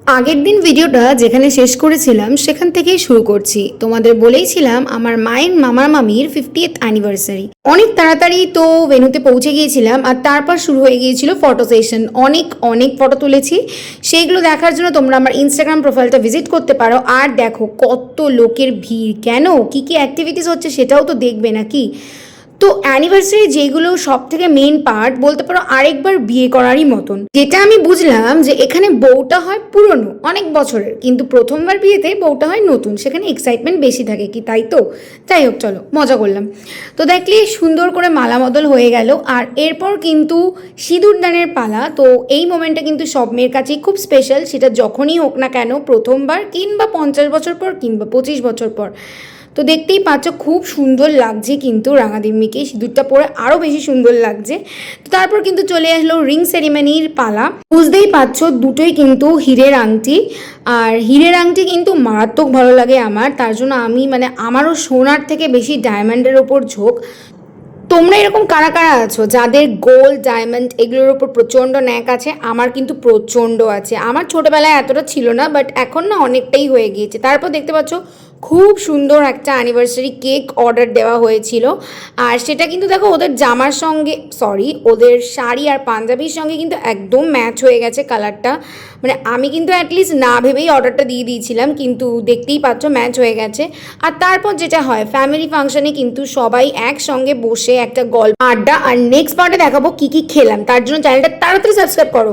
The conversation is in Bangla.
আগের দিন ভিডিওটা যেখানে শেষ করেছিলাম সেখান থেকেই শুরু করছি। তোমাদের বলেইছিলাম আমার মায়ের মামার মামির 50th অ্যানিভার্সারি। অনেক তাড়াতাড়ি তো ভেন্যুতে পৌঁছে গিয়েছিলাম আর তারপর শুরু হয়ে গিয়েছিল ফটো সেশন। অনেক অনেক ফটো তুলেছি, সেইগুলো দেখার জন্য তোমরা আমার ইনস্টাগ্রাম প্রোফাইলটা ভিজিট করতে পারো। আর দেখো কত লোকের ভিড়, কেন কী কী অ্যাক্টিভিটিস হচ্ছে সেটাও তো দেখবে নাকি। তো অ্যানিভার্সারি যেগুলো সব থেকে মেন পার্ট বলতে পারো আরেকবার বিয়ে করারই মতন। যেটা আমি বুঝলাম যে এখানে বউটা হয় পুরনো অনেক বছরের, কিন্তু প্রথমবার বিয়েতে বউটা হয় নতুন, সেখানে এক্সাইটমেন্ট বেশি থাকে কি, তাই তো? যাই হোক, চলো মজা করলাম। তো দেখলি সুন্দর করে মালাবদল হয়ে গেল, আর এরপর কিন্তু সিঁদুরদানের পালা। তো এই মোমেন্টটা কিন্তু সব মেয়ের কাছেই খুব স্পেশাল, সেটা যখনই হোক না কেন, প্রথমবার কিংবা 50 বছর পর কিংবা 25 বছর পর। তো দেখতেই পাচ্ছ খুব সুন্দর লাগছে কিন্তু রাঙাদিম্মিকে, সিঁদুরটা পরে আরও বেশি সুন্দর লাগছে। তো তারপর কিন্তু চলে আসলো রিং সেরিমনির পালা। বুঝতেই পারছো দুটোই কিন্তু হীরের আংটি, আর হীরের আংটি কিন্তু মারাত্মক ভালো লাগে আমার, তার জন্য আমি আমারও সোনার থেকে বেশি ডায়মন্ডের ওপর ঝোঁক। তোমরা এরকম কারা কারা আছো যাদের গোল্ড ডায়মন্ড এগুলোর ওপর প্রচণ্ড ন্যাক আছে? আমার কিন্তু প্রচণ্ড আছে। আমার ছোটোবেলায় এতটা ছিল না, বাট এখন না অনেকটাই হয়ে গিয়েছে। তারপর দেখতে পাচ্ছ খুব সুন্দর একটা অ্যানিভার্সারি কেক অর্ডার দেওয়া হয়েছিল, আর সেটা কিন্তু দেখো ওদের জামার সঙ্গে, সরি, ওদের শাড়ি আর পাঞ্জাবির সঙ্গে কিন্তু একদম ম্যাচ হয়ে গেছে কালারটা। আমি কিন্তু অ্যাটলিস্ট না ভেবেই অর্ডারটা দিয়ে দিয়েছিলাম, কিন্তু দেখতেই পাচ্ছ ম্যাচ হয়ে গেছে। আর তারপর যেটা হয় ফ্যামিলি ফাংশনে কিন্তু সবাই একসঙ্গে বসে একটা গল্প আড্ডা। আর নেক্সট পার্টে দেখাবো কি কি খেলাম, তার জন্য চ্যানেলটা তাড়াতাড়ি সাবস্ক্রাইব করো।